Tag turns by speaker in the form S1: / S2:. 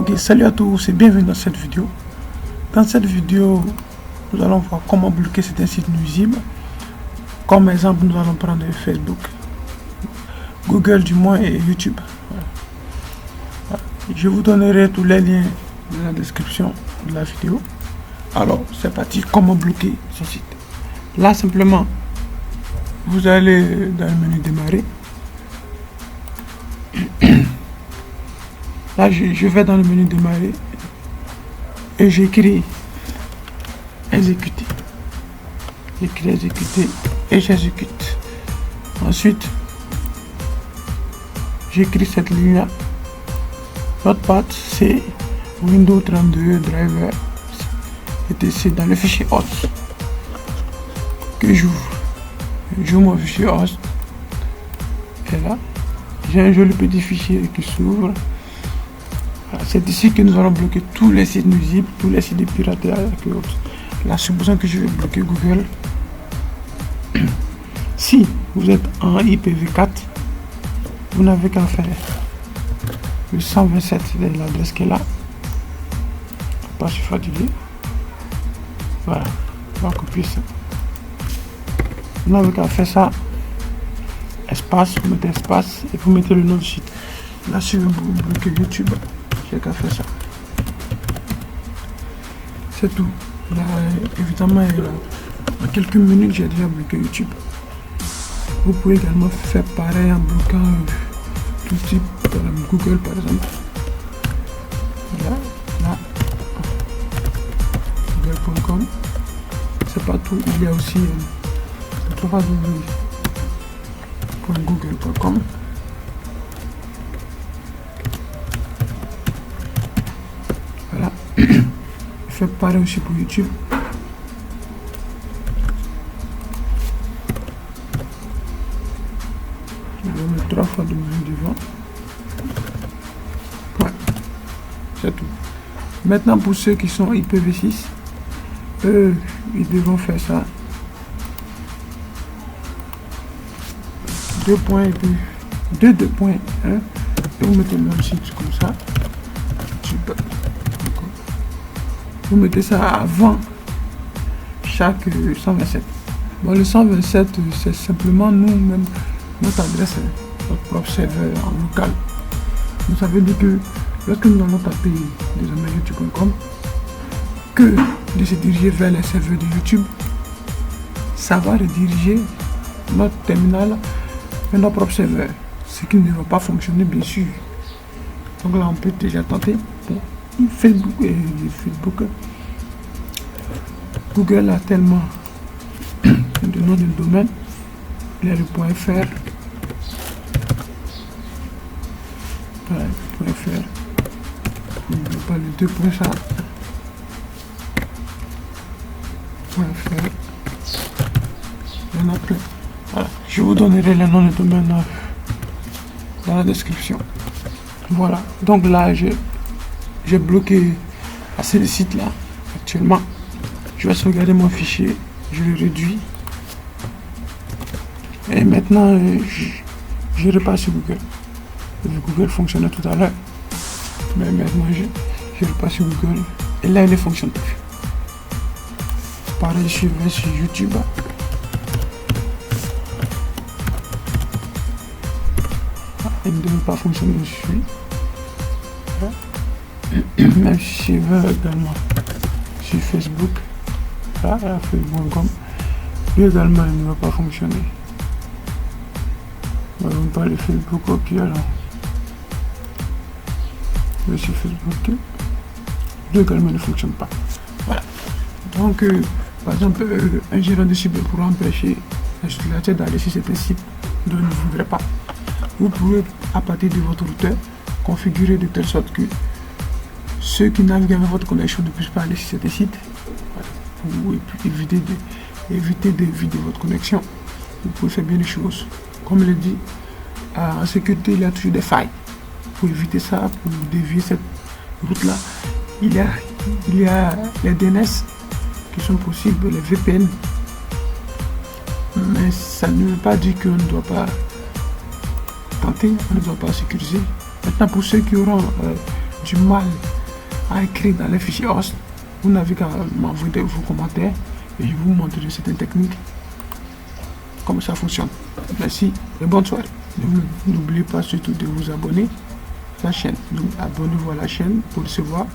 S1: Ok, salut à tous et bienvenue dans cette vidéo. Dans cette vidéo, nous allons voir comment bloquer certains sites nuisibles. Comme exemple, nous allons prendre Facebook, Google du moins et YouTube. Voilà. Je vous donnerai tous les liens dans la description de la vidéo. Alors, c'est parti, comment bloquer ce site. Là, simplement, vous allez dans le menu démarrer. Là, je vais dans le menu démarrer et j'écris exécuter. J'écris exécuter et j'exécute. Ensuite, j'écris cette ligne-là. Notre path, c'est Windows 32 driver etc. dans le fichier host que j'ouvre. J'ouvre mon fichier host et là, j'ai un joli petit fichier qui s'ouvre. C'est ici que nous allons bloquer tous les sites nuisibles, tous les sites de piratage et autres. Là, supposons que je vais bloquer Google. Si vous êtes en IPv4, vous n'avez qu'à faire le 127 de l'adresse qui est là. Pas sur fatigué. Voilà, on va copier ça. Vous n'avez qu'à faire ça. Espace, vous mettez espace et vous mettez le nom du site. Là, si vous bloquez YouTube, j'ai qu'à faire ça. C'est tout. Là, évidemment, en quelques minutes, j'ai déjà bloqué YouTube. Vous pouvez également faire pareil en bloquant tout type, Google par exemple. Là, google.com. C'est pas tout. Il y a aussi www.google.com. Voilà. Je fais pareil aussi pour YouTube. Je vais mettre 3 fois de même devant. Ouais. C'est tout. Maintenant pour ceux qui sont IPv6, eux, ils devront faire ça. 2 points et puis 2 points. Et vous mettez le même site comme ça. Super. Vous mettez ça avant chaque 127. Bon, le 127, c'est simplement nous-mêmes, notre adresse, notre propre serveur en local. Vous savez dire que lorsque nous allons taper désormais youtube.com, que de se diriger vers les serveurs de YouTube, ça va rediriger notre terminal vers notre propre serveur, ce qui ne va pas fonctionner bien sûr. Donc là, on peut déjà tenter pour Facebook et Facebook. Google a tellement de noms de domaine. Il y a le .fr. Voilà, le .fr. N'oubliez pas le 2 points ça. .fr. Il y en a plein. Voilà. Je vous donnerai les noms de domaine dans la description. Voilà. Donc là, j'ai bloqué assez de sites là actuellement. Je vais sauvegarder mon fichier, je le réduis. Et maintenant, je repars sur Google. Google fonctionnait tout à l'heure. Mais maintenant, je repars sur Google. Et là, il ne fonctionne plus. Pareil, je vais sur YouTube. Il ne devait pas fonctionner dessus. Même si je veux également sur Facebook. Là, Facebook.com. Lui également, il ne va pas fonctionner. On va pas le Facebook, ok alors. Je suis Facebook. Lui également ne fonctionne pas. Voilà. Donc, par exemple, un gérant de cible pour empêcher l'utilisateur d'aller sur certains sites dont il ne voudrait pas. Vous pouvez, à partir de votre routeur, configurer de telle sorte que ceux qui naviguent avec votre connexion ne puissent pas aller sur certains sites. Pour éviter de vider votre connexion. Vous pouvez faire bien les choses. Comme je l'ai dit, en sécurité, il y a toujours des failles. Pour éviter ça, pour dévier cette route-là, il y a les DNS qui sont possibles, les VPN. Mais ça ne veut pas dire qu'on ne doit pas tenter, on ne doit pas sécuriser. Maintenant, pour ceux qui auront du mal à écrire dans les fichiers host. Vous n'avez qu'à m'envoyer vos commentaires et je vais vous montrer certaines techniques, comment ça fonctionne. Merci et bonne soirée. N'oubliez pas surtout de vous abonner à la chaîne. Donc abonnez-vous à la chaîne pour recevoir